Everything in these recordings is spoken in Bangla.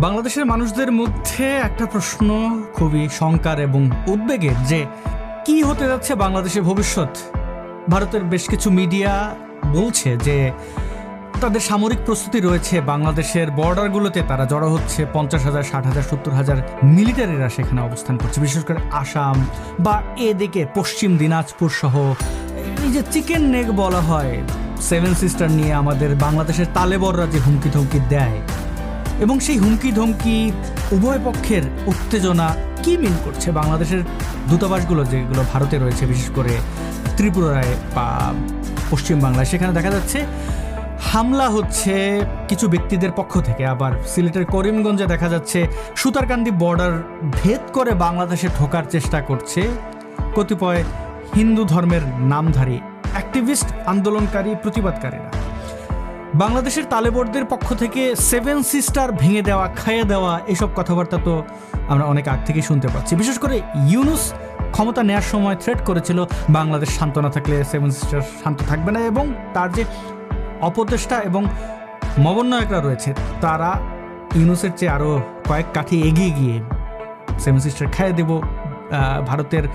বাংলাদেশের মানুষদের মধ্যে একটা প্রশ্ন খুবই শঙ্কার এবং উদ্বেগের যে কি হতে যাচ্ছে বাংলাদেশের ভবিষ্যৎ। ভারতের বেশ কিছু মিডিয়া বলছে যে তাদের সামরিক প্রস্তুতি রয়েছে, বাংলাদেশের বর্ডারগুলোতে তারা জড়ো হচ্ছে, 50,000, 60,000, 70,000 মিলিটারিরা সেখানে অবস্থান করছে, বিশেষ করে আসাম বা এদিকে পশ্চিম দিনাজপুর সহ। এই যে চিকেন নেক বলা হয়, 7 সিস্টার নিয়ে আমাদের বাংলাদেশের তালেবররা যে হুমকি ধমকি দেয়, এবং সেই হুমকি ধমকি উভয় পক্ষের উত্তেজনা কি মিন করছে বাংলাদেশের দূতাবাসগুলো যেগুলো ভারতে রয়েছে, বিশেষ করে ত্রিপুরায় বা পশ্চিমবাংলায়, সেখানে দেখা যাচ্ছে হামলা হচ্ছে কিছু ব্যক্তিদের পক্ষ থেকে। আবার সিলেটের করিমগঞ্জে দেখা যাচ্ছে সুতারকান্দি বর্ডার ভেদ করে বাংলাদেশে ঢোকার চেষ্টা করছে কতিপয় হিন্দু ধর্মের নামধারী অ্যাক্টিভিস্ট, আন্দোলনকারী, প্রতিবাদকারীরা। বাংলাদেশের তালেবরদের পক্ষ থেকে 7 সিস্টার ভেঙে দেওয়া, খাইয়ে দেওয়া, এসব কথাবার্তা তো আমরা অনেক আগ থেকেই শুনতে পাচ্ছি। বিশেষ করে ইউনূস ক্ষমতা নেওয়ার সময় থ্রেট করেছিল বাংলাদেশ শান্ত না থাকলে 7 সিস্টার শান্ত থাকবে না, এবং তার যে অপদেষ্টা এবং মবন্বয়করা রয়েছে তারা ইউনূসের চেয়ে আরও কয়েক কাঠি এগিয়ে গিয়ে 7 সিস্টার খাইয়ে দেব, ভারতের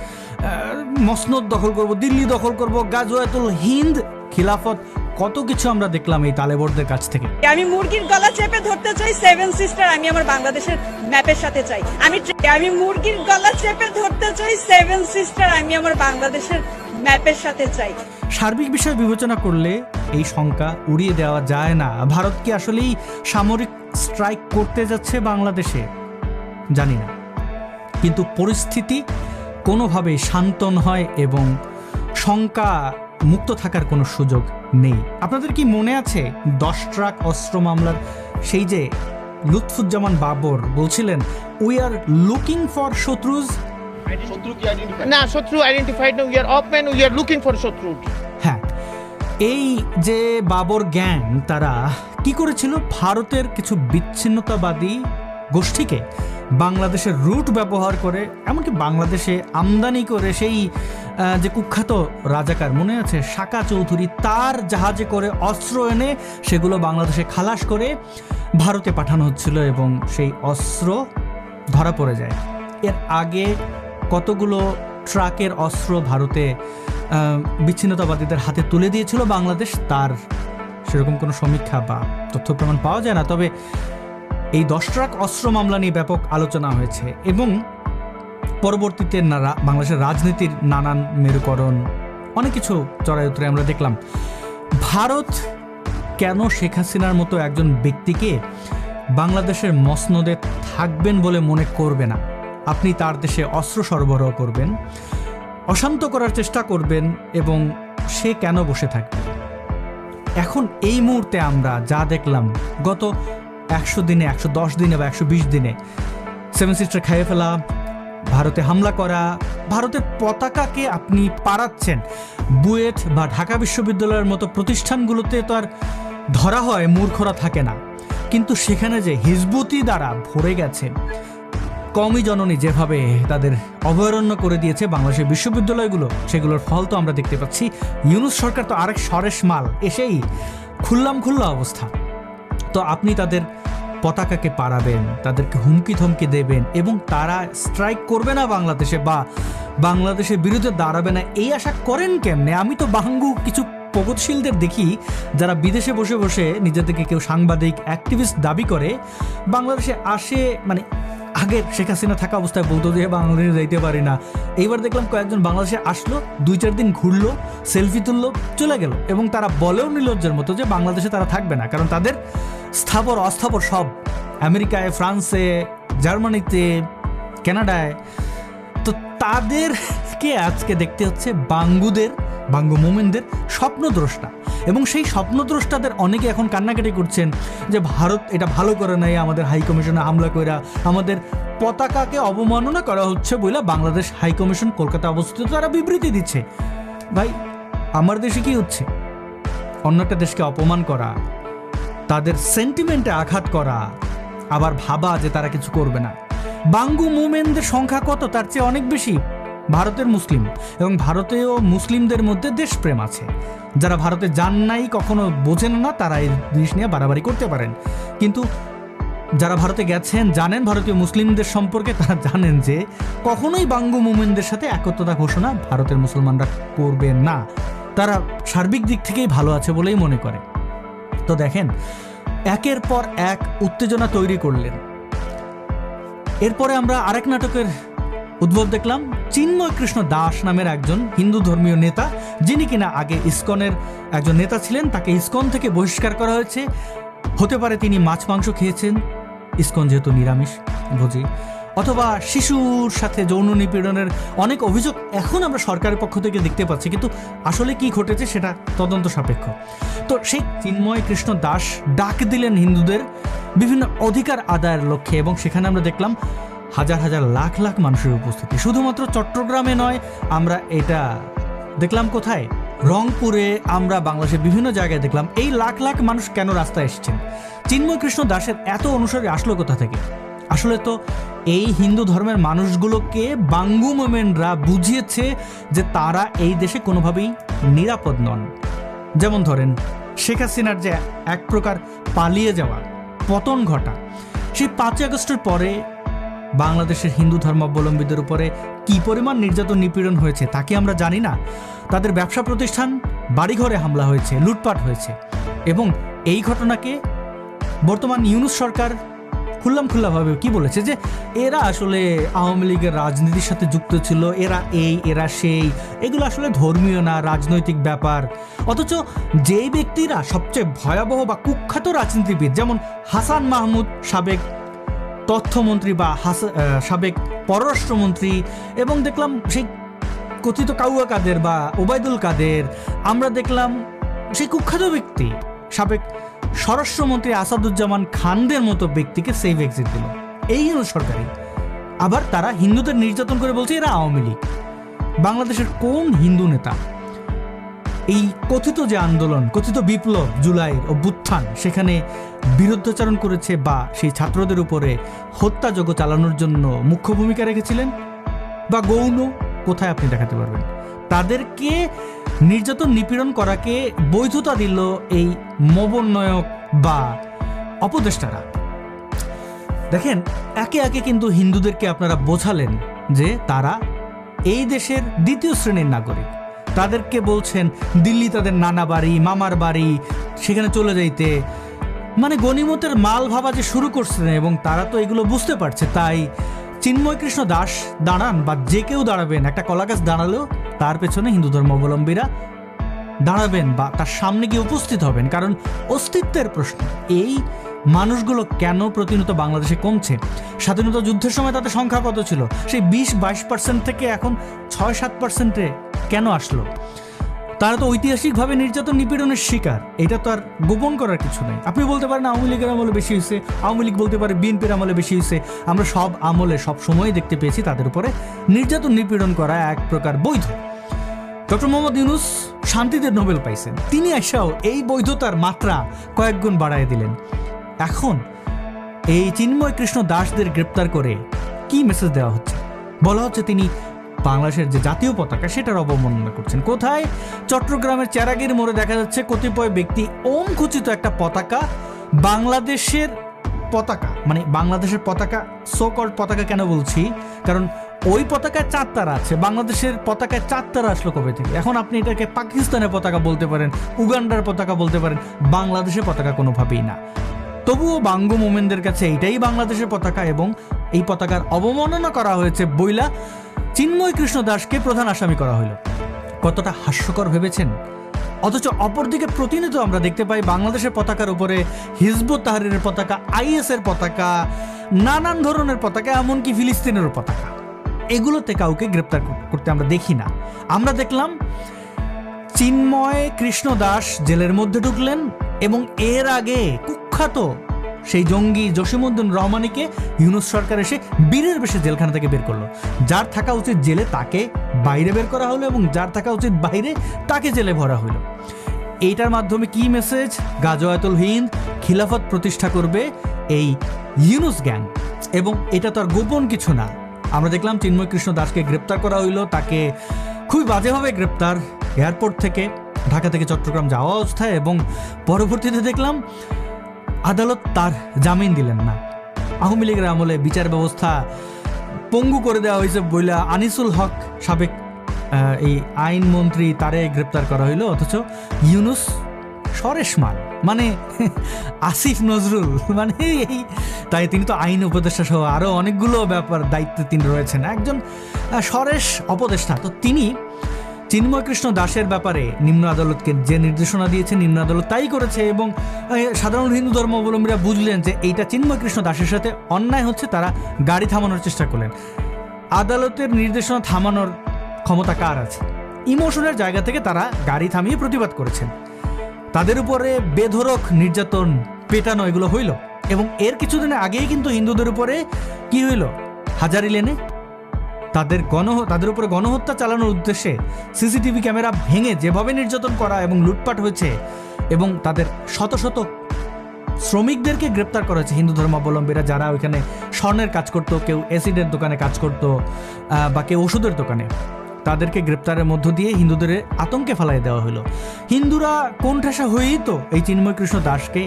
মসনদ দখল করব, দিল্লি দখল করব, গাজওয়াতুল হিন্দ, খিলাফত, কত কিছু আমরা দেখলাম এই তালেবরদের কাছ থেকে। আমি মুরগির গলা চেপে ধরতে চাই 7 সিস্টার আমি আমার বাংলাদেশের ম্যাপের সাথে চাই। আমি মুরগির গলা চেপে ধরতে চাই 7 সিস্টার আমি আমার বাংলাদেশের ম্যাপের সাথে চাই। সার্বিক বিষয় বিবেচনা করলে এই শঙ্কা উড়িয়ে দেওয়া যায় না। ভারত কি আসলেই সামরিক স্ট্রাইক করতে যাচ্ছে বাংলাদেশে? জানি না, কিন্তু পরিস্থিতি কোনোভাবেই শান্ত নয় এবং শঙ্কা মুক্ত থাকার কোনো সুযোগ নেই। আপনাদের কি মনে আছে 10 ট্রাক অস্ত্র মামলার সেই যে লুৎফুজ্জামান বাবর বলছিলেন, উই আর লুকিং ফর শত্রুজ? না, শত্রু আইডেন্টিফাইড না, we are open, we are looking for শত্রু। হ্যাঁ, এই যে বাবর গ্যাং তারা কি করেছিল, ভারতের কিছু বিচ্ছিন্নতাবাদী গোষ্ঠীকে বাংলাদেশের রুট ব্যবহার করে, এমনকি বাংলাদেশে আমদানি করে সেই যে কুখ্যাত রাজাকার মনে আছে সাকা চৌধুরী, তার জাহাজে করে অস্ত্র এনে সেগুলো বাংলাদেশে খালাস করে ভারতে পাঠানো হচ্ছিল এবং সেই অস্ত্র ধরা পড়ে যায়। এর আগে কতগুলো ট্রাকের অস্ত্র ভারতে বিচ্ছিন্নতাবাদীদের হাতে তুলে দিয়েছিল বাংলাদেশ, তার সেরকম কোনো সমীক্ষা বা তথ্য প্রমাণ পাওয়া যায় না। তবে এই 10 ট্রাক অস্ত্র মামলা নিয়ে ব্যাপক আলোচনা হয়েছে এবং পরবর্তীতে বাংলাদেশের রাজনীতির নানান মেরুকরণ, অনেক কিছু চড়াই উতরে আমরা দেখলাম। ভারত কেন শেখ হাসিনার মতো একজন ব্যক্তিকে বাংলাদেশের মসনদে থাকবেন বলে মনে করবে না? আপনি তার দেশে অস্ত্র সরবরাহ করবেন, অশান্ত করার চেষ্টা করবেন, এবং সে কেন বসে থাকবে? এখন এই মুহূর্তে আমরা যা দেখলাম গত 100 দিনে, 110 দিনে বা 120 দিনে, 7 সিস্টার খাইয়ে ফেলা, ভারতে হামলা করা, ভারতের পতাকাকে আপনি পাড়াচ্ছেন। বুয়েট বা ঢাকা বিশ্ববিদ্যালয়ের মতো প্রতিষ্ঠানগুলোতে তো আর ধরা হয়, মূর্খরা থাকে না, কিন্তু সেখানে যে হিজবুতি দ্বারা ভরে গেছে, কমই জননী যেভাবে তাদের অভয়ারণ্য করে দিয়েছে বাংলাদেশের বিশ্ববিদ্যালয়গুলো, সেগুলোর ফল তো আমরা দেখতে পাচ্ছি। ইউনূস সরকার তো আরেক সরেশ মাল, এসেই খুল্লা অবস্থা। তো আপনি তাদের পতাকাকে পাড়াবেন, তাদেরকে হুমকি ধমকি দেবেন এবং তারা স্ট্রাইক করবে না বাংলাদেশে বা বাংলাদেশের বিরুদ্ধে দাঁড়াবে না, এই আশা করেন কেমনে? আমি তো বাঙ্গু কিছু প্রগতিশীলদের দেখি যারা বিদেশে বসে বসে নিজেদেরকে কেউ সাংবাদিক, অ্যাক্টিভিস্ট দাবি করে, বাংলাদেশে আসে, মানে আগে শেখ হাসিনা থাকা অবস্থায় বলতো যে বাংলাদেশে যাইতে পারি না। এইবার দেখলাম কয়েকজন বাংলাদেশে আসলো, 2-4 দিন ঘুরলো, সেলফি তুললো, চলে গেল, এবং তারা বলেও নির্লজ্জের মতো যে বাংলাদেশে তারা থাকবে না, কারণ তাদের স্থাবর অস্থাবর সব আমেরিকায়, ফ্রান্সে, জার্মানিতে, কানাডায়। তো তাদেরকে আজকে দেখতে হচ্ছে বাঙ্গু মোমেনদের স্বপ্নদ্রষ্টা, এবং সেই স্বপ্নদ্রষ্টাদের অনেকে এখন কান্নাকাটি করছেন যে ভারত এটা ভালো করে নাই, আমাদের হাইকমিশনে হামলা কইরা আমাদের পতাকাকে অবমাননা করা হচ্ছে বলে বাংলাদেশ হাইকমিশন কলকাতা অবস্থিত তারা বিবৃতি দিচ্ছে। ভাই, আমার দেশে কি হচ্ছে? অন্য একটা দেশকে অপমান করা, তাদের সেন্টিমেন্টে আঘাত করা, আবার ভাবা যে তারা কিছু করবে না। বাঙ্গু মোমেনদের সংখ্যা কত? তার চেয়ে অনেক বেশি ভারতের মুসলিম, এবং ভারতীয় মুসলিমদের মধ্যে দেশপ্রেম আছে। যারা ভারতে যান নাই, কখনো বোঝেন না, তারা এই জিনিস নিয়ে বাড়াবাড়ি করতে পারেন, কিন্তু যারা ভারতে গেছেন জানেন ভারতীয় মুসলিমদের সম্পর্কে, তারা জানেন যে কখনোই বাঙ্গু মুমিনদের সাথে একত্রতা ঘোষণা ভারতের মুসলমানরা করবে না। তারা সার্বিক দিক থেকেই ভালো আছে বলেই মনে করে। তো দেখেন, একের পর এক উত্তেজনা তৈরি করলেন। এরপরে আমরা আরেক নাটকের উদ্ভব দেখলাম। চিন্ময় কৃষ্ণ দাস নামের একজন হিন্দু ধর্মীয় নেতা, যিনি কিনা আগে ইসকনের একজন নেতা ছিলেন, তাকে ইসকন থেকে বহিষ্কার করা হয়েছে। হতে পারে তিনি মাছ মাংস খেয়েছেন, ইসকন যেহেতু নিরামিষ ভোজি, অথবা শিশুর সাথে যৌন নিপীড়নের অনেক অভিযোগ এখন আমরা সরকারের পক্ষ থেকে দেখতে পাচ্ছি, কিন্তু আসলে কি ঘটেছে সেটা তদন্ত সাপেক্ষ। তো সেই চিন্ময় কৃষ্ণ দাস ডাক দিলেন হিন্দুদের বিভিন্ন অধিকার আদায়ের লক্ষ্যে, এবং সেখানে আমরা দেখলাম হাজার হাজার লাখ লাখ মানুষের উপস্থিতি। শুধুমাত্র চট্টগ্রামে নয়, আমরা এটা দেখলাম কোথায়, রংপুরে, আমরা বাংলাদেশের বিভিন্ন জায়গায় দেখলাম। এই লাখ লাখ মানুষ কেন রাস্তায় এসেছেন? চিন্ময় কৃষ্ণ দাসের এত অনুসারী আসলো কোথা থেকে? আসলে তো এই হিন্দু ধর্মের মানুষগুলোকে বাঙ্গু মোমেনরা বুঝিয়েছে যে তারা এই দেশে কোনোভাবেই নিরাপদ নন। যেমন ধরেন শেখ হাসিনার যে এক প্রকার পালিয়ে যাওয়া, পতন ঘটা, সেই 5 আগস্টের পরে বাংলাদেশের হিন্দু ধর্মাবলম্বীদের উপরে কি পরিমাণ নির্যাতন নিপীড়ন হয়েছে তা কি আমরা জানি না? তাদের ব্যবসা প্রতিষ্ঠান, বাড়িঘরে হামলা হয়েছে, লুটপাট হয়েছে, এবং এই ঘটনাকে বর্তমান ইউনূস সরকার খোলাভাবে কি বলেছে যে এরা আসলে আওয়ামী লীগের রাজনীতির সাথে যুক্ত ছিল, এরা এই এরা সেই, এগুলো আসলে ধর্মীয় না, রাজনৈতিক ব্যাপার। অথচ যেই ব্যক্তিরা সবচেয়ে ভয়াবহ বা কুখ্যাত রাজনীতিবিদ, যেমন হাসান মাহমুদ সাবেক তথ্যমন্ত্রী বা সাবেক পররাষ্ট্রমন্ত্রী, এবং দেখলাম সেই কথিত কাউয়া কাদের বা ওবায়দুল কাদের, আমরা দেখলাম সেই কুখ্যাত ব্যক্তি সাবেক স্বরাষ্ট্রমন্ত্রী আসাদুজ্জামান খানদের মতো ব্যক্তিকে সেফ এক্সিট দিল এই সরকারি। আবার তারা হিন্দুদের নির্যাতন করে বলছে এরা আওয়ামী লীগ। বাংলাদেশের কোন হিন্দু নেতা এই কথিত যে আন্দোলন, কথিত বিপ্লব, জুলাইয়ের অভ্যুত্থান, সেখানে বিরুদ্ধাচরণ করেছে বা সেই ছাত্রদের উপরে হত্যাযজ্ঞ চালানোর জন্য মুখ্য ভূমিকা রেখেছিলেন বা গৌণ, কোথায় আপনি দেখাতে পারবেন? তাদেরকে নির্যাতন নিপীড়ন করাকে বৈধতা দিল এই মবোন্নয়ক বা অপদেষ্টারা। দেখেন, একে একে কিন্তু হিন্দুদেরকে আপনারা বোঝালেন যে তারা এই দেশের দ্বিতীয় শ্রেণীর নাগরিক। তাদেরকে বলছেন দিল্লি তাদের নানা বাড়ি, মামার বাড়ি, সেখানে চলে যাইতে, মানে গনিমতের মাল ভাবা যে শুরু করছেন, এবং তারা তো এগুলো বুঝতে পারছে। তাই চিন্ময় কৃষ্ণ দাস দাঁড়ান বা যে কেউ দাঁড়াবেন, একটা কলা গাছ দাঁড়ালেও তার পেছনে হিন্দু ধর্মাবলম্বীরা দাঁড়াবেন বা তার সামনে গিয়ে উপস্থিত হবেন, কারণ অস্তিত্বের প্রশ্ন। এই মানুষগুলো কেন প্রতিনিয়ত বাংলাদেশে কমছে? স্বাধীনতা যুদ্ধের সময় তাদের সংখ্যা কত ছিল? সেই 20-22% থেকে এখন 6-7%-এ কেন আসলো? তারা তো ঐতিহাসিকভাবে নির্যাতন নিপীড়নের শিকার, এটা তো আর গোপন করার কিছু নেই। আপনি বলতে পারেন আওয়ামী লীগের আমলে বেশি হয়েছে, আওয়ামী লীগ বলতে পারে বিএনপির আমলে বেশি হয়েছে। আমরা সব আমলে সব সময় দেখতে পেয়েছি তাদের উপরে নির্যাতন নিপীড়ন করা এক প্রকার বৈধ। ডক্টর মোহাম্মদ ইউনূস শান্তিতে নোবেল পাইছেন, তিনি এসেও এই বৈধতার মাত্রা কয়েক গুণ বাড়ায় দিলেন। এখন এই চিন্ময় কৃষ্ণ দাসদের গ্রেপ্তার করে কি মেসেজ দেওয়া হচ্ছে? বলা হচ্ছে তিনি বাংলাদেশের যে জাতীয় পতাকা সেটার অবমাননা করছেন। কোথায়? চট্টগ্রামের চেরাগির মোড়ে দেখা যাচ্ছে কতিপয় ব্যক্তি ওম খচিত একটা পতাকা, বাংলাদেশের পতাকা, মানে বাংলাদেশের পতাকা, সো-কল্ড পতাকা কেন বলছি, কারণ ওই পতাকায় 4 তারা আছে। বাংলাদেশের পতাকায় 4 তারা আসলো কবে থেকে? এখন আপনি এটাকে পাকিস্তানের পতাকা বলতে পারেন, উগান্ডার পতাকা বলতে পারেন, বাংলাদেশের পতাকা কোনোভাবেই না। তবুও বাঙ্গু মোমেনদের কাছে এইটাই বাংলাদেশের পতাকা, এবং এই পতাকার অবমাননা করা হয়েছে বইলা চিন্ময় কৃষ্ণ দাসকে প্রধান আসামি করা হলো। কতটা হাস্যকর ভেবেছেন? অথচ অপরদিকে প্রতিনিয়ত আমরা দেখতে পাই বাংলাদেশের পতাকার উপরে হিজবুত তাহরিরের পতাকা, আইএসের পতাকা, নানান ধরনের পতাকা, এমনকি ফিলিস্তিনের পতাকা। এগুলোতে কাউকে গ্রেপ্তার করতে আমরা দেখি না। আমরা দেখলাম চিন্ময় কৃষ্ণ দাস জেলের মধ্যে ঢুকলেন, এবং এর আগে কুখ্যাত সেই জঙ্গি জসিমউদ্দিন রহমানিকে ইউনূস সরকার এসে বীরের বেশে জেলখানা থেকে বের করলো। যার থাকা উচিত জেলে তাকে বাইরে বের করা হলো, এবং যার থাকা উচিত বাইরে তাকে জেলে ভরা হলো। এইটার মাধ্যমে কি মেসেজ? গাজওয়াতুল হিন্দ, খিলাফত প্রতিষ্ঠা করবে এই ইউনূস গ্যাং, এবং এটা তো আর গোপন কিছু না। আমরা দেখলাম চিন্ময় কৃষ্ণ দাসকে গ্রেপ্তার করা হইলো, তাকে খুবই বাজেভাবে গ্রেপ্তার, এয়ারপোর্ট থেকে ঢাকা থেকে চট্টগ্রাম যাওয়া অবস্থায়, এবং পরবর্তীতে দেখলাম আদালত তার জামিন দিলেন না। আওয়ামী লীগের আমলে বিচার ব্যবস্থা পঙ্গু করে দেওয়া হয়েছে বইলা আনিসুল হক সাবেক এই আইনমন্ত্রী তারে গ্রেপ্তার করা হইলো, অথচ ইউনুস সরেশমাল মানে আসিফ নজরুল মানে এই তাই তিনি তো আইন উপদেষ্টা সহ আরও অনেকগুলো ব্যাপার দায়িত্বে তিনি রয়েছেন, একজন সরেশ উপদেষ্টা। তো তিনি চিন্ময় কৃষ্ণ দাসের ব্যাপারে নিম্ন আদালতকে যে নির্দেশনা দিয়েছে নিম্ন আদালত তাই করেছে, এবং সাধারণ হিন্দু ধর্মাবলম্বীরা বুঝলেন যে এইটা চিন্ময় কৃষ্ণ দাসের সাথে অন্যায় হচ্ছে, তারা গাড়ি থামানোর চেষ্টা করলেন। আদালতের নির্দেশনা থামানোর ক্ষমতা কার আছে? ইমোশনের জায়গা থেকে তারা গাড়ি থামিয়ে প্রতিবাদ করেছেন। তাদের উপরে বেধড়ক নির্যাতন পেটানো এগুলো হইল, এবং এর কিছুদিন আগেই কিন্তু হিন্দুদের উপরে কি হইল, হাজারি লেনে তাদের উপরে গণহত্যা চালানোর উদ্দেশ্যে সিসিটিভি ক্যামেরা ভেঙে যেভাবে নির্যাতন করা এবং লুটপাট হয়েছে, এবং তাদের শত শত শ্রমিকদেরকে গ্রেপ্তার করা হয়েছে হিন্দু ধর্মাবলম্বীরা যারা ওইখানে স্বর্ণের কাজ করতো, কেউ অ্যাসিডের দোকানে কাজ করতো বা কেউ ওষুধের দোকানে, তাদেরকে গ্রেপ্তারের মধ্য দিয়ে হিন্দুদের আতঙ্কে ফেলাই দেওয়া হলো। হিন্দুরা কোণঠাসা হয়েই তো এই চিন্ময় কৃষ্ণ দাসকে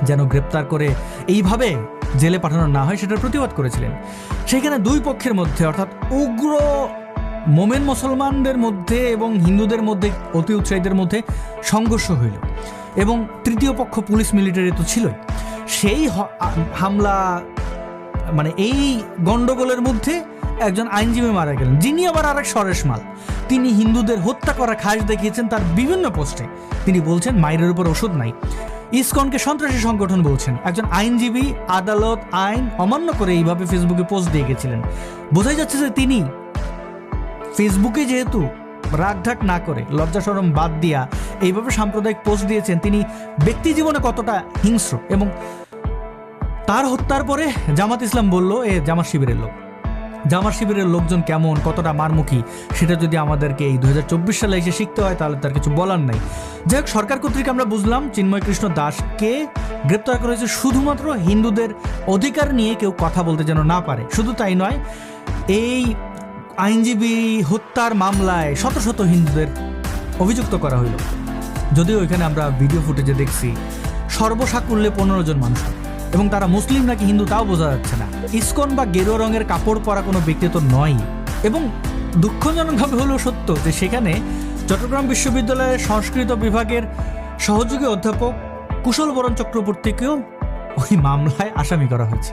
যেন গ্রেপ্তার করে এইভাবে জেলে পাঠানো না হয় সেটার প্রতিবাদ করেছিলেন। সেখানে দুই পক্ষের মধ্যে অর্থাৎ উগ্র মোমেন মুসলমানদের মধ্যে এবং হিন্দুদের মধ্যে অতি উৎসাহীদের মধ্যে সংঘর্ষ হইল, এবং তৃতীয় পক্ষ পুলিশ মিলিটারি তো ছিলই। সেই হামলা মানে এই গন্ডগোলের মধ্যে একজন আইনজীবী মারা গেলেন, যিনি আবার আরেক সরেশমাল। তিনি হিন্দুদের হত্যা করা খাস দেখিয়েছেন তার বিভিন্ন পোস্টে। তিনি বলছেন মায়ের উপর ওষুধ নাই, ইসকনকে সন্ত্রাসী সংগঠন বলছেন। একজন আইনজীবী আদালত আইন অমান্য করে এইভাবে ফেসবুকে পোস্ট দিয়ে গেছিলেন। বোঝাই যাচ্ছে যে তিনি ফেসবুকে যেহেতু রাগঢাক না করে লজ্জা শরম বাদ দিয়া এইভাবে সাম্প্রদায়িক পোস্ট দিয়েছেন, তিনি ব্যক্তি জীবনে কতটা হিংস্র। এবং তার হত্যার পরে জামাত ইসলাম বলল এ জামাত শিবিরের লোক। জামাত শিবিরের লোকজন কেমন, কতটা মারমুখী, সেটা যদি আমাদেরকে এই 2024 সালে এসে শিখতে হয় তাহলে তার কিছু বলার নাই। যাই হোক, সরকার কর্তৃক আমরা বুঝলাম চিন্ময় কৃষ্ণ দাসকে গ্রেপ্তার করা হয়েছে শুধুমাত্র হিন্দুদের অধিকার নিয়ে কেউ কথা বলতে যেন না পারে। শুধু তাই নয়, এই আইনজীবী হত্যার মামলায় শত শত হিন্দুদের অভিযুক্ত করা হইল। যদিও ওইখানে আমরা ভিডিও ফুটেজে দেখছি সর্বসাকুল্যে 15 জন মানুষ, এবং তারা মুসলিম নাকি হিন্দু তাও বোঝা যাচ্ছে না। ইসকন বা গেরুয়া রঙের কাপড় পরা কোনো ব্যক্তি তো নয়। এবং দুঃখজনকভাবে হলেও সত্য যে সেখানে চট্টগ্রাম বিশ্ববিদ্যালয়ের সংস্কৃত বিভাগের সহযোগী অধ্যাপক কুশল বরণ চক্রবর্তীকেও ওই মামলায় আসামি করা হয়েছে।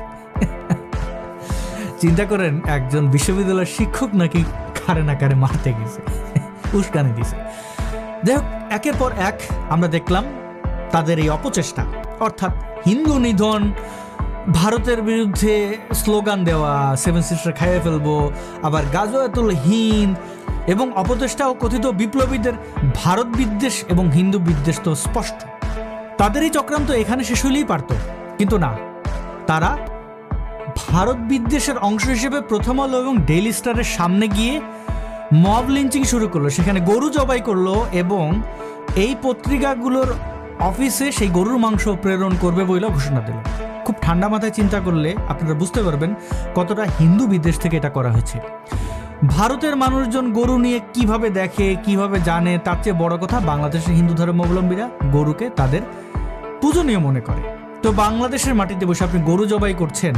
চিন্তা করেন, একজন বিশ্ববিদ্যালয়ের শিক্ষক নাকি কারে না কারে মারতে গেছে, উস্কানি দিছে। যাই হোক, একের পর এক আমরা দেখলাম তাদের এই অপচেষ্টা, অর্থাৎ হিন্দু নিধন, ভারতের বিরুদ্ধে স্লোগান দেওয়া, 7 সিস্টার খাইয়ে ফেলবো, আবার গাজওয়াতুল হিন্দ, এবং অপচেষ্টা ও কথিত বিপ্লবীদের ভারত বিদ্বেষ এবং হিন্দু বিদ্বেষ তো স্পষ্ট। তাদের এই চক্রান্ত এখানে শেষ হলেই পারত, কিন্তু না, তারা ভারত বিদ্বেষের অংশ হিসেবে প্রথম আলো এবং ডেইলি স্টারের সামনে গিয়ে মব লিঞ্চিং শুরু করলো, সেখানে গরু জবাই করলো, এবং এই পত্রিকাগুলোর অফিসে সেই গরুর মাংস প্রেরণ করবে বলে ঘোষণা দিল। খুব ঠান্ডা মাথায় চিন্তা করলে আপনারা বুঝতে পারবেন কতটা হিন্দু বিদ্বেষ থেকে এটা করা হয়েছে। ভারতের মানুষজন গরু নিয়ে কিভাবে দেখে, কিভাবে জানে, তার চেয়ে বড় কথা বাংলাদেশের হিন্দু ধর্মাবলম্বীরা গরুকে তাদের পূজনীয় মনে করে। তো বাংলাদেশের মাটিতে বসে আপনি গরু জবাই করছেন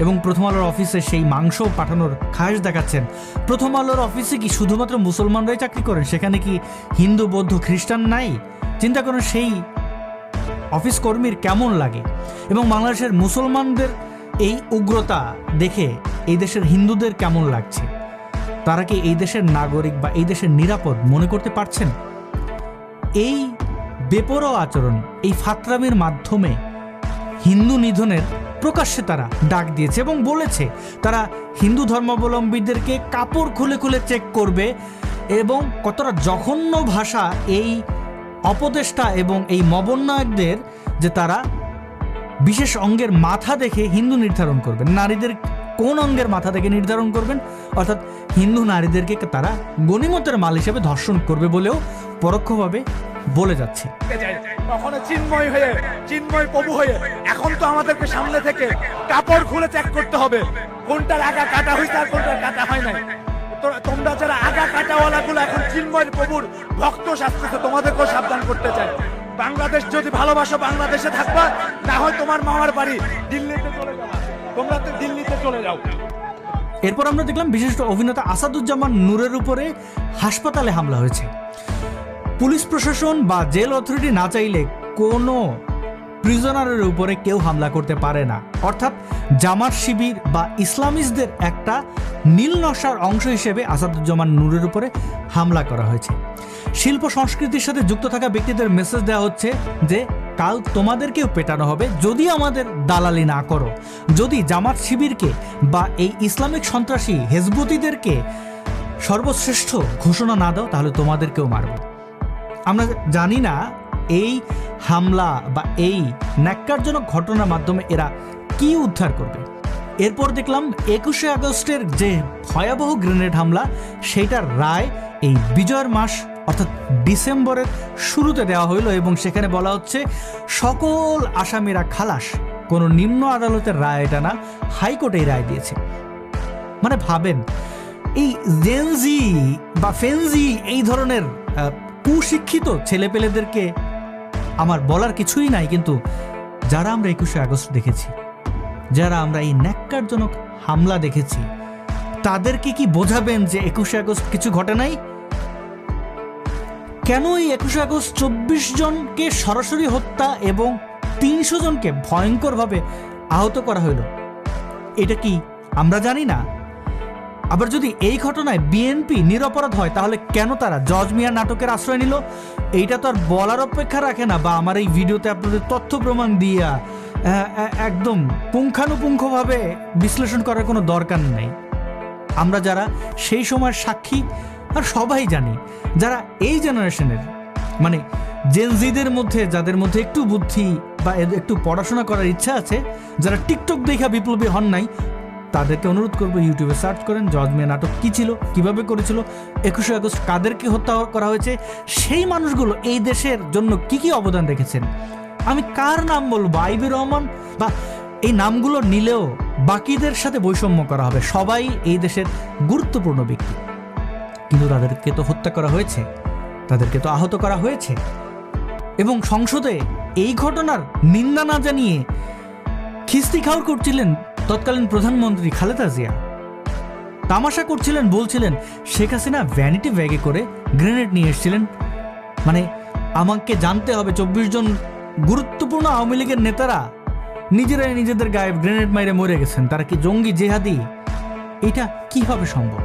এবং প্রথম আলোর অফিসে সেই মাংস পাঠানোর খাস দেখাচ্ছেন। প্রথম আলোর অফিসে কি শুধুমাত্র মুসলমানরাই চাকরি করেন? সেখানে কি হিন্দু, বৌদ্ধ, খ্রিস্টান নাই? চিন্তা করুন সেই অফিস কর্মীর কেমন লাগে। এবং বাংলাদেশের মুসলমানদের এই উগ্রতা দেখে এই দেশের হিন্দুদের কেমন লাগছে? তারা কি এই দেশের নাগরিক বা এই দেশের নিরাপদ মনে করতে পারছেন? এই বেপরোয়া আচরণ, এই ফাতরামির মাধ্যমে হিন্দু নিধনের প্রকাশ্যে তারা ডাক দিয়েছে এবং বলেছে তারা হিন্দু ধর্মাবলম্বীদেরকে কাপড় খুলে খুলে চেক করবে, এবং কতটা জঘন্য ভাষা এই অপদেষ্টা এবং এই মবন্নায়কদের, যে তারা বিশেষ অঙ্গের মাথা দেখে হিন্দু নির্ধারণ করবেন। নারীদের কোন অঙ্গের মাথা দেখে নির্ধারণ করবেন, অর্থাৎ হিন্দু নারীদেরকে তারা গনিমতের মাল হিসেবে ধর্ষণ করবে বলেও পরোক্ষভাবে বলে যাচ্ছে। কখনো চিন্ময় হয়ে, চিন্ময় প্রভু হয়ে, এখন তো আমাদেরকে সামনে থেকে কাপড় খুলে চেক করতে হবে কোনটার আগা কাটা হয়েছে আর কোনটার কাটা হয় নাই। তোমরা যারা আগা কাটাওয়ালা গুলো এখন চিন্ময় প্রভুর ভক্ত শাস্ত্রতে, তোমাদেরকেও সাবধান করতে চাই। বাংলাদেশ যদি ভালোবাসো বাংলাদেশে থাকবা, না হয় তোমার মামার বাড়ি দিল্লিতে চলে যাবা। তোমরা তো দিল্লিতে চলে যাও। এরপর আমরা দেখলাম বিশিষ্ট অভিনেতা আসাদুজ্জামান নূরের উপরে হাসপাতালে হামলা হয়েছে। পুলিশ প্রশাসন বা জেল অথরিটি না চাইলে কোনো প্রিজনারের উপরে কেউ হামলা করতে পারে না। অর্থাৎ জামাত শিবির বা ইসলামিস্টদের একটা নীল নকশার অংশ হিসেবে আসাদুজ্জামান নূরের উপরে হামলা করা হয়েছে। শিল্প সংস্কৃতির সাথে যুক্ত থাকা ব্যক্তিদের মেসেজ দেওয়া হচ্ছে যে কাল তোমাদেরকেও পেটানো হবে যদি আমাদের দালালি না করো, যদি জামাত শিবিরকে বা এই ইসলামিক সন্ত্রাসী হেজবুতিদেরকে সর্বশ্রেষ্ঠ ঘোষণা না দাও তাহলে তোমাদেরকেও মারব। আমরা জানি না এই হামলা বা এই ন্যাক্কারজনক ঘটনার মাধ্যমে এরা কি উদ্ধার করবে। এরপর দেখলাম 21শে আগস্টের যে ভয়াবহ গ্রেনেড হামলা সেইটার রায় এই বিজয়ের মাস অর্থাৎ ডিসেম্বরের শুরুতে দেওয়া হইল এবং সেখানে বলা হচ্ছে সকল আসামিরা খালাস। কোনো নিম্ন আদালতের রায় এটা না, হাইকোর্ট এই রায় দিয়েছে। মানে ভাবেন এই জেনজি বা ফেনজি এই ধরনের কুশিক্ষিত ছেলেপেলেদেরকে আমার বলার কিছুই নাই, কিন্তু যারা আমরা 21শে আগস্ট দেখেছি, যারা আমরা এই ন্যাক্কারজনক হামলা দেখেছি, তাদেরকে কি বোঝাবেন যে 21শে আগস্ট কিছু ঘটে নাই? কেন এই 21শে আগস্ট 24 জনকে সরাসরি হত্যা এবং 300 জনকে ভয়ঙ্করভাবে আহত করা হইল? এটা কি আমরা জানি না? আবার যদি এই ঘটনায় বিএনপি নিরপরাধ হয় তাহলে কেন তারা জজ মিয়া নাটকের আশ্রয় নিল? এইটা তো আর বলার অপেক্ষা রাখে না, বা আমার এই ভিডিওতে আপনাদের তথ্য প্রমাণ দিয়া একদম পুঙ্খানুপুঙ্খভাবে বিশ্লেষণ করার কোনো দরকার নেই। আমরা যারা সেই সময়ের সাক্ষী আর সবাই জানি, যারা এই জেনারেশনের মানে জেনজিদের মধ্যে, যাদের মধ্যে একটু বুদ্ধি বা একটু পড়াশোনা করার ইচ্ছা আছে, যারা টিকটক দেখা বিপ্লবী হন নাই, তাদেরকে অনুরোধ করবো ইউটিউবে সার্চ করেন জজ মিয়া নাটক কী ছিল, কিভাবে করেছিল, 21শে আগস্ট কাদেরকে হত্যা করা হয়েছে, সেই মানুষগুলো এই দেশের জন্য কি কি অবদান রেখেছেন। আমি কার নাম বলবো? আইবি রহমান বা এই নামগুলো নিলেও বাকিদের সাথে বৈষম্য করা হবে। সবাই এই দেশের গুরুত্বপূর্ণ ব্যক্তি, কিন্তু তাদেরকে তো হত্যা করা হয়েছে, তাদেরকে তো আহত করা হয়েছে। এবং সংসদে এই ঘটনার নিন্দা না জানিয়ে খিস্তি খাওয়ার করছিলেন তৎকালীন প্রধানমন্ত্রী খালেদা জিয়া। তামাশা করছিলেন, বলছিলেন শেখ হাসিনা ভ্যানিটি ব্যাগে করে গ্রেনেড নিয়ে এসেছিলেন। মানে আমাকে জানতে হবে 24 জন গুরুত্বপূর্ণ আওয়ামী লীগের নেতারা নিজেরাই নিজেদের গায়ে গ্রেনেড মাইরে মরে গেছেন, তারা কি জঙ্গি জেহাদি? এটা কিভাবে সম্ভব?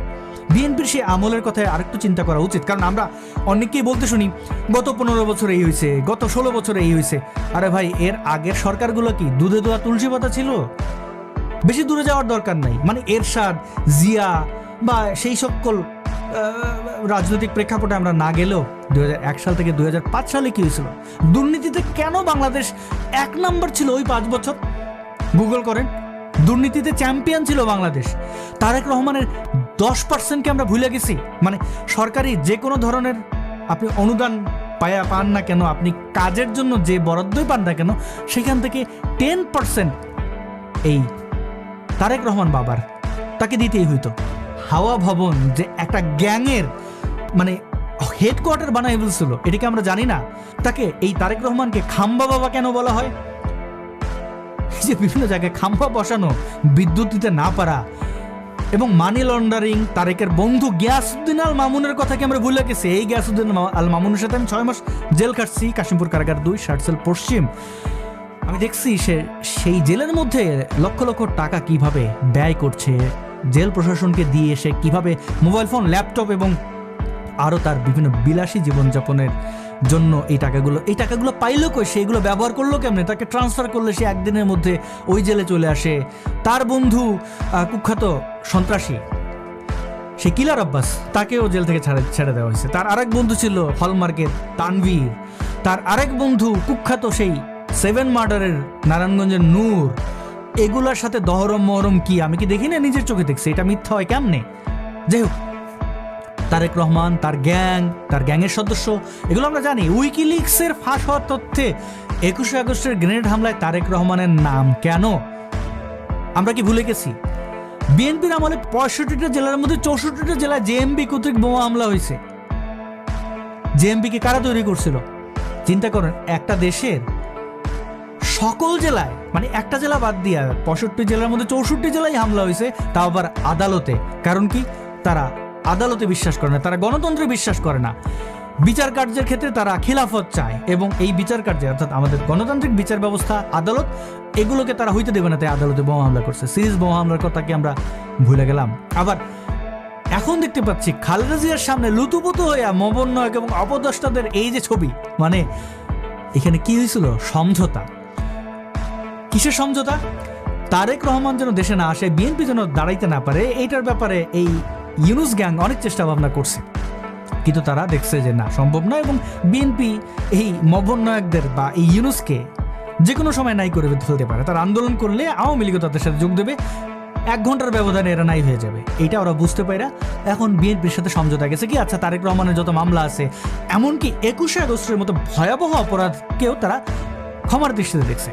বিএনপির সেই আমলের কথায় আরেকটু চিন্তা করা উচিত। কারণ আমরা অনেকেই বলতে শুনি গত 15 বছরে এই হয়েছে, গত 16 বছরে এই হয়েছে। আরে ভাই, এর আগের সরকারগুলো কি দুধে দোয়া তুলসী পাতা ছিল? বেশি দূরে যাওয়ার দরকার নাই। মানে এরশাদ, জিয়া বা সেই সকল রাজনৈতিক প্রেক্ষাপটে আমরা না গেলেও 2001 সাল থেকে 2005 সালে কি হয়েছিল, দুর্নীতিতে কেন বাংলাদেশ 1 নম্বর ছিল ওই 5 বছর? গুগল করেন, দুর্নীতিতে চ্যাম্পিয়ন ছিল বাংলাদেশ। তারেক রহমানের 10%কে আমরা ভুলে গেছি। মানে সরকারি যে কোনো ধরনের আপনি অনুদান পান না কেন, আপনি কাজের জন্য যে বরাদ্দই পান না কেন, সেখান থেকে 10% এই তারেক রহমান বাবার তাকে দিতেই হইতো। হাওয়া ভবন যে একটা গ্যাংয়ের মানে হেডকোয়ার্টার বানাই বলছিল, এটাকে আমরা জানি না? তাকে এই তারেক রহমানকে খাম্বা বাবা কেন বলা হয়? যে বিভিন্ন জায়গায় খাম্বা বসানো, বিদ্যুৎ দিতে না পারা এবং মানি লন্ডারিং, তারেকের বন্ধু গিয়াসউদ্দিন আল মামুনের কথা কি আমরা ভুলে গেছি? এই গিয়াসউদ্দিন আল মামুনের সাথে আমি 6 মাস জেল কাটছি, কাশিমপুর কারাগার 2 ষাটসেল পশ্চিম। আমি দেখছি সেই জেলের মধ্যে লক্ষ লক্ষ টাকা কিভাবে ব্যয় করছে, জেল প্রশাসনকে দিয়ে সে কিভাবে মোবাইল ফোন, ল্যাপটপ এবং আরও তার বিভিন্ন বিলাসী জীবনযাপনের জন্য এই টাকাগুলো পাইলো কই, সেইগুলো ব্যবহার করলো কেমনে, তাকে ট্রান্সফার করলে সে একদিনের মধ্যে ওই জেলে চলে আসে। তার বন্ধু কুখ্যাত সন্ত্রাসী সে কিলার আব্বাস, তাকেও জেল থেকে ছেড়ে দেওয়া হয়েছে। তার আরেক বন্ধু ছিল হলমার্কের তানভীর, তার আরেক বন্ধু কুখ্যাত সেই 7 মার্ডারের নারায়ণগঞ্জের নূর। এগুলার সাথে দহরম মহরম কি আমি কি দেখি না? নিজের চোখে দেখছি। এটা মিথ্যা হয় কেমনে? যাই হোক, তারেক রহমান, তার গ্যাংয়ের সদস্য, এগুলো আমরা জানি। উইকিলিক্সের ফাঁস হওয়ার তথ্যে 21শে আগস্টের গ্রেনেড হামলায় তারেক রহমানের নাম কেন আমরা কি ভুলে গেছি? বিএনপির আমলে 65টা জেলার মধ্যে 64টা জেলায় জেএমবি কর্তৃক বোমা হামলা হয়েছে। জেএমবি কে কারা তৈরি করছিল? চিন্তা করেন, একটা দেশের সকল জেলায়, মানে একটা জেলা বাদ দিয়া 65 জেলার মধ্যে 64 জেলায় হামলা হয়েছে, তাও আবার আদালতে। কারণ কি? তারা আদালতে বিশ্বাস করে না, তারা গণতন্ত্রে বিশ্বাস করে না। বিচার কার্যের ক্ষেত্রে তারা খিলাফত চায়, এবং এই বিচার কার্যে অর্থাৎ আমাদের গণতান্ত্রিক বিচার ব্যবস্থা, আদালত, এগুলোকে তারা হইতে দেবে না, তাই আদালতে বোমা হামলা করছে। সিরিজ বোমা হামলার কথা কি আমরা ভুলে গেলাম? আবার এখন দেখতে পাচ্ছি খালেদা জিয়ার সামনে লুতুপুতু হইয়া মবন্নয়ক এবং অপদস্থদের এই যে ছবি, মানে এখানে কি হয়েছিল? সমঝোতা। কিসের সমঝোতা? তারেক রহমান যেন দেশে না আসে, বিএনপি যেন দাঁড়াইতে না পারে, এইটার ব্যাপারে এই ইউনুস গ্যাং অনেক চেষ্টা ভাবনা করছে, কিন্তু তারা দেখছে যে না, সম্ভব নয়, এবং বিএনপি এই মবন্নয়কদের বা এই ইউনুসকে যে কোনো সময় নাই করে ফেলতে পারে। তারা আন্দোলন করলে আওয়ামী লীগও তাদের সাথে যোগ দেবে, 1 ঘন্টার ব্যবধানে এরা নাই হয়ে যাবে। এইটা ওরা বুঝতে পারে। এখন বিএনপির সাথে সমঝোতা গেছে কি, আচ্ছা তারেক রহমানের যত মামলা আছে, এমনকি 21শে আগস্টের মতো ভয়াবহ অপরাধকেও তারা ক্ষমার দৃষ্টিতে দেখছে।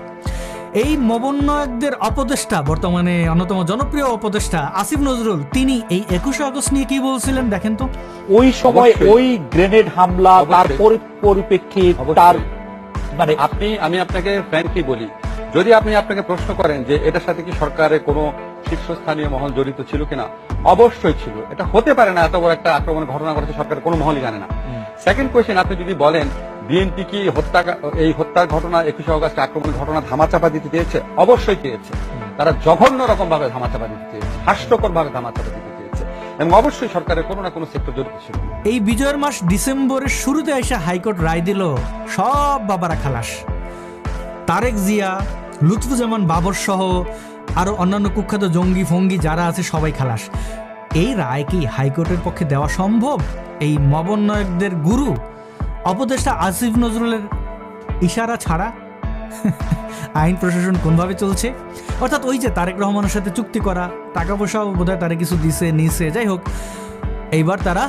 এই মবন্নয়কদের অপদেষ্টা, বর্তমানে অন্যতম জনপ্রিয় অপদেষ্টা আসিফ নজরুল, তিনি এই 21শে আগস্ট নিয়ে কি বলছিলেন দেখেন তো। ওই সময় অবশ্যই। ওই গ্রেনেড হামলা, তার পরিপ্রেক্ষিত, তার মানে আমি আপনাকে ফ্র্যাঙ্কলি বলি, যদি আপনাকে প্রশ্ন করেন যে এটার সাথে কি সরকারের কোনো শীর্ষস্থানীয় মহল জড়িত ছিল কিনা, অবশ্যই ছিল। এটা হতে পারে না এত বড় একটা আক্রমণের ঘটনা ঘটেছে সরকারের কোনো মহলই জানে না। সেকেন্ড কোয়েশ্চেন, আপনি যদি বলেন বিএনপি কি এই হত্যার ঘটনা, 21শে আগস্ট আক্রমণের ঘটনা ধামাচাপা দিতে চেয়েছে, অবশ্যই চেয়েছে। তারা জঘন্য রকম ভাবে ধামাচাপা দিতে চেয়েছে, হাস্যকর ভাবে ধামাচাপা দিতে চেয়েছে, এবং অবশ্যই সরকারের কোনো না কোনো সেক্টর জড়িত ছিল। এই বিজয়ের মাস ডিসেম্বরের শুরুতে এসে হাইকোর্ট রায় দিল, সব বাবারা খালাস। তারেক জিয়া, লুৎফুজ্জামান বাবর সহ আরো অন্যান্য কুখ্যাত জঙ্গি ফঙ্গি যারা আছে সবাই খালাস। এই রায় কি হাইকোর্টের পক্ষে দেওয়া সম্ভব? এই মবন্নয়কদের গুরু উপদেষ্টা আসিফ নজরুলের ইশারা ছাড়া আইন প্রশাসন কোনভাবে চলছে? অর্থাৎ ওই যে তারেক রহমানের সাথে চুক্তি করা, টাকা পয়সাও বোধহয় তারা কিছু দিছে নিছে, যাই হোক, এইবার তারা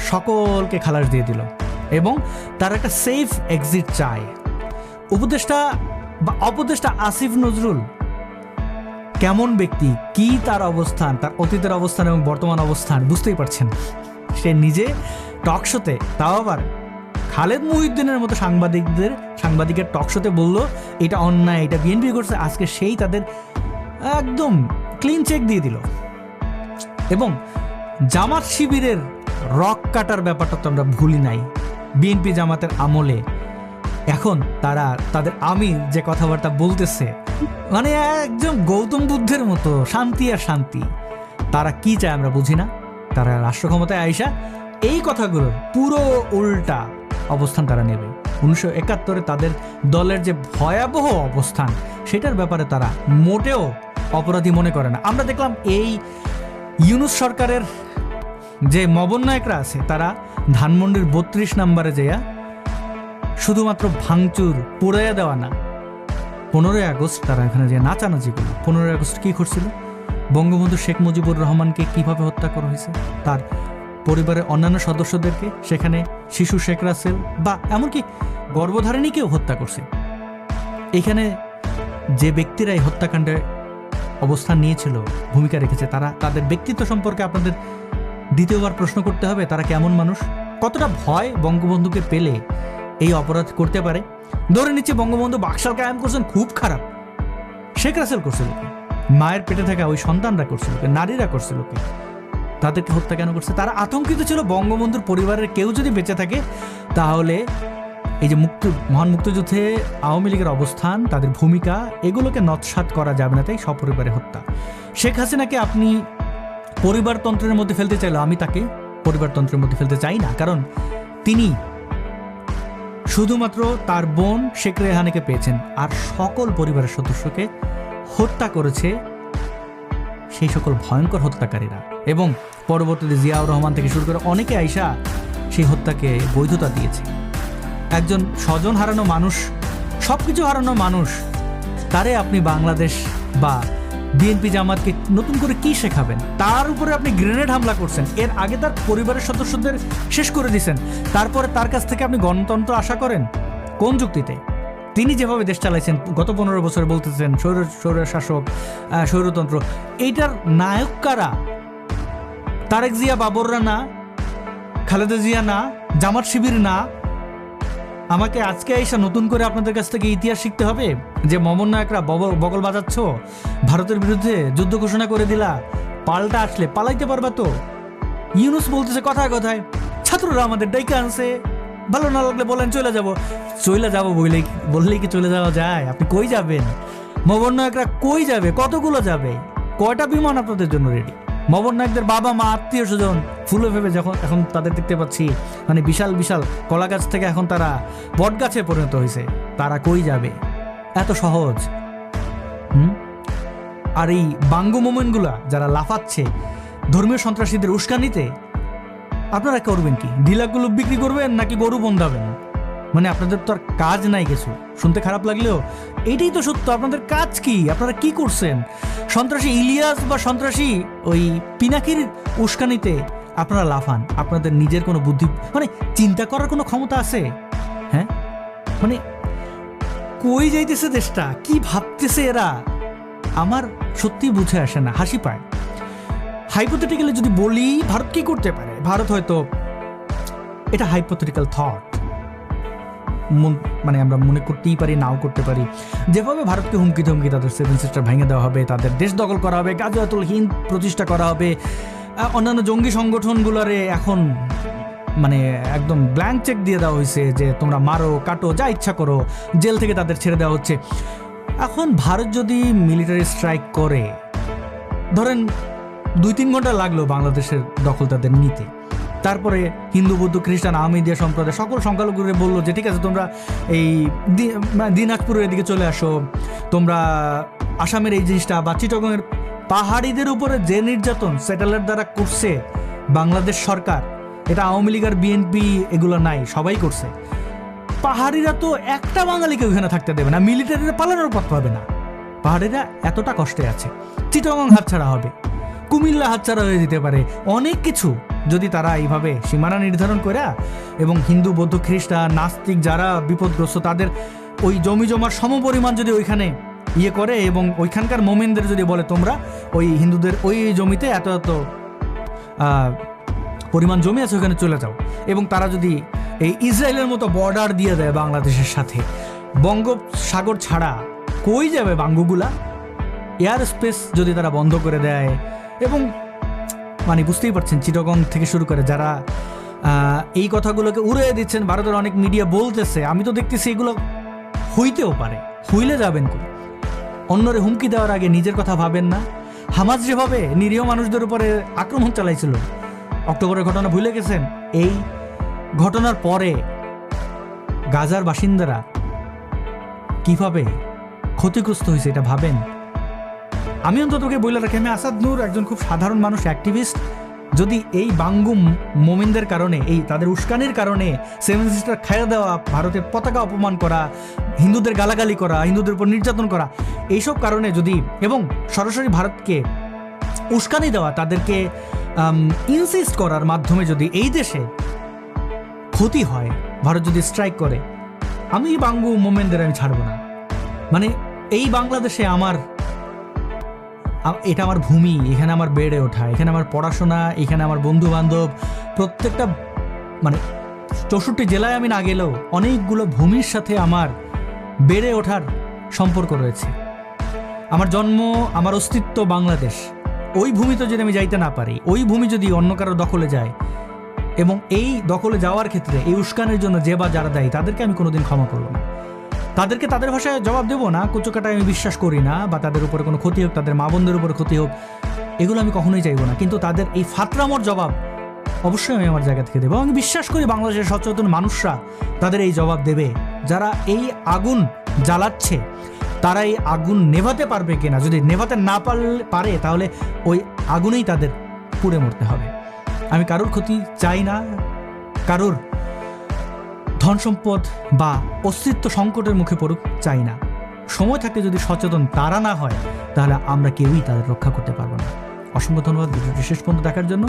সকলকে খালাস দিয়ে দিল, এবং তারা একটা সেফ এক্সিট চায়। উপদেষ্টা বা অপদেষ্টা আসিফ নজরুল কেমন ব্যক্তি, কি তার অবস্থান, তার অতীতের অবস্থান এবং বর্তমান অবস্থান বুঝতেই পারছেন। সে নিজে টকশোতে, তাও আবার খালেদ মুহিউদ্দিনের মতো সাংবাদিকের টকশোতে বলল এটা অন্যায়, এটা বিএনপি করছে। আজকে সেই তাদের একদম ক্লিন চেক দিয়ে দিল। এবং জামাত শিবিরের রক কাটার ব্যাপারটা তো আমরা ভুলি নাই। বিএনপি জামাতের আমলে এখন তারা তাদের আমির যে কথাবার্তা বলতেছে, মানে একদম গৌতম বুদ্ধের মতো শান্তি আর শান্তি। তারা কি চায় আমরা বুঝি না। তারা রাষ্ট্র ক্ষমতায় আইসা এই কথাগুলোর পুরো উল্টা অবস্থান তারা নেবে। 1971 তাদের দলের যে ভয়াবহ অবস্থান, সেটার ব্যাপারে তারা মোটেও অপরাধী মনে করে না। আমরা দেখলাম এই ইউনুস সরকারের যে মবন্নয়করা আছে, তারা ধানমন্ডির 32 নম্বরে যেয়া শুধুমাত্র ভাঙচুর, পুড়াইয়া দেওয়া না, 15ই আগস্ট তারা এখানে যে নাচানাচি করল। 15ই আগস্ট কি করছিল? বঙ্গবন্ধু শেখ মুজিবুর রহমানকে কিভাবে হত্যা করা হয়েছে, তার পরিবারের অন্যান্য সদস্যদেরকে, সেখানে শিশু শেখ রাসেল বা এমনকি গর্ভধারিণীকেও হত্যা করছে। এখানে যে ব্যক্তিরা এই হত্যাকাণ্ডে অবস্থান নিয়েছিল, ভূমিকা রেখেছে, তারা তাদের ব্যক্তিত্ব সম্পর্কে আপনাদের দ্বিতীয়বার প্রশ্ন করতে হবে। তারা কেমন মানুষ, কতটা ভয় বঙ্গবন্ধুকে পেলে এই অপরাধ করতে পারে। ধরে নিচ্ছে বঙ্গবন্ধু বাকশাল কায়েম করছেন, খুব খারাপ। শেখ রাসেল করছিল কি? মায়ের পেটে থাকা ওই সন্তানরা করছিল কি? নারীরা করছিল কি? তাদেরকে হত্যা কেন করছে? তারা আতঙ্কিত ছিল বঙ্গবন্ধুর পরিবারের কেউ যদি বেঁচে থাকে, তাহলে এই যে মহান মুক্তিযুদ্ধে আওয়ামী লীগের অবস্থান, তাদের ভূমিকা, এগুলোকে নৎসাৎ করা যাবে না, তাই সপরিবারে হত্যা। শেখ হাসিনাকে আপনি পরিবারতন্ত্রের মধ্যে ফেলতে চাইলে, আমি তাকে পরিবারতন্ত্রের মধ্যে ফেলতে চাই না, কারণ তিনি শুধুমাত্র তার বোন শেখ রেহানাকে পেয়েছেন, আর সকল পরিবারের সদস্যকে হত্যা করেছে সেই সকল ভয়ঙ্কর হত্যাকারীরা। এবং পরবর্তীতে জিয়াউর রহমান থেকে শুরু করে অনেকে আইসা সেই হত্যাকে বৈধতা দিয়েছে। একজন স্বজন হারানো মানুষ, সবকিছু হারানো মানুষ, তারে আপনি বাংলাদেশ বা বিএনপি জামাতকে নতুন করে কি শেখাবেন? তার উপরে আপনি গ্রেনেড হামলা করছেন, এর আগে তার পরিবারের সদস্যদের শেষ করে দিয়েছেন, তারপরে তার কাছ থেকে আপনি গণতন্ত্র আশা করেন কোন যুক্তিতে? তিনি যেভাবে দেশ চালাইছেন গত 15 বছর, বলতেছেন স্বৈর শাসক, স্বৈরতন্ত্র। এইটার নায়ক কারা? তারেক জিয়া বাবররা না, খালেদা জিয়া না, জামাত শিবির না, আমাকে আজকে এসে নতুন করে আপনাদের কাছ থেকে ইতিহাস শিখতে হবে যে মমন নায়করা বগল বাজাচ্ছ, ভারতের বিরুদ্ধে যুদ্ধ ঘোষণা করে দিলা, পাল্টা আসলে পালাইতে পারবা তো? ইউনুস বলতেছে কথায় কথায় ছাত্ররা আমাদের ডাইকা আনছে, ভালো না লাগলে বলেন চলে যাবো বললেই কি চলে যাওয়া যায়? আপনি কই যাবেন? মমন নায়করা কই যাবে? কতগুলো যাবে? কয়টা বিমান আপনাদের জন্য রেডি? মমন নায়কদের বাবা মা আত্মীয় স্বজন ফুলে ভেবে যখন এখন তাদের দেখতে পাচ্ছি, মানে বিশাল বিশাল কলা গাছ থেকে এখন তারা বট গাছে পরিণত হয়েছে, তারা কই যাবে? এত সহজ? আর এই বাঙ্গু মোমেন্টগুলা যারা লাফাচ্ছে ধর্মীয় সন্ত্রাসীদের উস্কানিতে, আপনারা করবেন কি? ঢিলাগুলো বিক্রি করবেন নাকি গরু বন্ধাবেন? মানে আপনাদের তো আর কাজ নাই কিছু। শুনতে খারাপ লাগলেও এইটাই তো সত্য। আপনাদের কাজ কি? আপনারা কি করছেন? সন্ত্রাসী ইলিয়াস বা সন্ত্রাসী ওই পিনাকির উস্কানিতে আপনারা লাফান। আপনাদের নিজের কোনো বুদ্ধি, মানে চিন্তা করার কোনো ক্ষমতা আছে? হ্যাঁ, মানে কই যাইতেছে দেশটা? কি ভাবতেছে এরা? আমার সত্যি বুঝে আসে না, হাসি পায়। হাইপোথেটিক্যালি যদি বলি ভারত কি করতে পারে, ভারত হয়তো, এটা হাইপোথেটিক্যাল থট, মানে আমরা মনে করতেই পারি, নাও করতে পারি। যেভাবে ভারতকে হুমকি ধমকি তাদের 7 সিস্টার ভেঙে দেওয়া হবে, তাদের দেশ দখল করা হবে, গাজওয়াতুল হিন্দ প্রতিষ্ঠা করা হবে, অন্যান্য জঙ্গি সংগঠনগুলোরে এখন মানে একদম ব্ল্যাঙ্ক চেক দিয়ে দেওয়া হয়েছে যে তোমরা মারো কাটো যা ইচ্ছা করো, জেল থেকে তাদের ছেড়ে দেওয়া হচ্ছে। এখন ভারত যদি মিলিটারি স্ট্রাইক করে, ধরেন 2-3 ঘন্টা লাগলো বাংলাদেশের দখল তাদের নিতে, তারপরে হিন্দু বৌদ্ধ খ্রিস্টান আহমেদিয়া সম্প্রদায় সকল সংখ্যালঘুরে বললো যে ঠিক আছে তোমরা এই দিনাজপুরের দিকে চলে আসো, তোমরা আসামের এই জিনিসটা বা চিটাগংয়ের পাহাড়িদের উপরে যে নির্যাতন স্যাটেলাইট দ্বারা করছে বাংলাদেশ সরকার, এটা আওয়ামী লীগ আর বিএনপি এগুলো নাই, সবাই করছে। পাহাড়িরা তো একটা বাঙালিকে ওইখানে থাকতে দেবে না, মিলিটারিরা পালানোর পথ পাবে না। পাহাড়িরা এতটা কষ্টে আছে, চিটাগং হাতছাড়া হবে, কুমিল্লা হাতছাড়া হয়ে যেতে পারে, অনেক কিছু যদি তারা এইভাবে সীমানা নির্ধারণ করে এবং হিন্দু বৌদ্ধ খ্রিস্টান নাস্তিক যারা বিপদগ্রস্ত তাদের ওই জমি জমার সমপরিমাণ যদি ওইখানে ইয়ে করে এবং ওইখানকার মোমেনদের যদি বলে তোমরা ওই হিন্দুদের ওই জমিতে এত এত পরিমাণ জমি আছে ওখানে চলে যাও, এবং তারা যদি এই ইসরায়েলের মতো বর্ডার দিয়ে দেয় বাংলাদেশের সাথে, বঙ্গোপসাগর ছাড়া কই যাবে বাঙ্গুগুলা? এয়ার স্পেস যদি তারা বন্ধ করে দেয়, এবং মানে বুঝতেই পারছেন চিটাগং থেকে শুরু করে যারা এই কথাগুলোকে উড়িয়ে দিচ্ছেন, ভারতের অনেক মিডিয়া বলতেছে, আমি তো দেখতেছি এগুলো হইতেও পারে। হইলে যাবেন কই? অন্যরে হুমকি দেওয়ার আগে নিজের কথা ভাবেন না? হামাস যেভাবে নিরীহ মানুষদের উপরে আক্রমণ চালাইছিল, অক্টোবরের ঘটনা ভুলে গেছেন? এই ঘটনার পরে গাজার বাসিন্দারা কিভাবে ক্ষতিগ্রস্ত হয়েছে এটা ভাবেন? আমি অন্ততকে বলে রাখি, আমি আসাদ নূর একজন খুব সাধারণ মানুষ, অ্যাক্টিভিস্ট। যদি এই বাঙ্গু মোমেনদের কারণে, এই তাদের উস্কানির কারণে 7 সিস্টার খাইয়ে দেওয়া, ভারতের পতাকা অপমান করা, হিন্দুদের গালাগালি করা, হিন্দুদের উপর নির্যাতন করা, এইসব কারণে যদি, এবং সরাসরি ভারতকে উস্কানি দেওয়া, তাদেরকে ইনসিস্ট করার মাধ্যমে যদি এই দেশে ক্ষতি হয়, ভারত যদি স্ট্রাইক করে, আমি বাঙ্গু মোমেনদের আমি ছাড়ব না। মানে এই বাংলাদেশে এটা আমার ভূমি, এখানে আমার বেড়ে ওঠা, এখানে আমার পড়াশোনা, এখানে আমার বন্ধু বান্ধব, প্রত্যেকটা মানে 64 জেলায় আমি না গেলেও অনেকগুলো ভূমির সাথে আমার বেড়ে ওঠার সম্পর্ক রয়েছে। আমার জন্ম, আমার অস্তিত্ব বাংলাদেশ। ওই ভূমিতে যদি আমি যাইতে না পারি, ওই ভূমি যদি অন্য কারো দখলে যায়, এবং এই দখলে যাওয়ার ক্ষেত্রে এই উস্কানের জন্য যে বা যারা দায়ী তাদেরকে আমি কোনোদিন ক্ষমা করবো না। তাদেরকে তাদের ভাষায় জবাব দেবো না, কুচকাটায় আমি বিশ্বাস করি না, বা তাদের উপরে কোনো ক্ষতি হোক, তাদের মা বোনদের উপরে ক্ষতি হোক, এগুলো আমি কখনোই চাইবো না। কিন্তু তাদের এই ফাতরামোর জবাব অবশ্যই আমি আমার জায়গা থেকে দেবো। আমি বিশ্বাস করি বাংলাদেশের সচেতন মানুষরা তাদের এই জবাব দেবে। যারা এই আগুন জ্বালাচ্ছে তারা এই আগুন নেভাতে পারবে কিনা, যদি নেভাতে না পারে তাহলে ওই আগুনেই তাদের পুড়ে মরতে হবে। আমি কারোর ক্ষতি চাই না, কারোর ধন সম্পদ বা অস্তিত্ব সংকটের মুখে পড়ুক চাই না। সময় থাকতে যদি সচেতন তারা না হয় তাহলে আমরা কেউই তাদের রক্ষা করতে পারবো না। অসংখ্য ধন্যবাদ ভিডিওটি শেষ পর্যন্ত দেখার জন্য।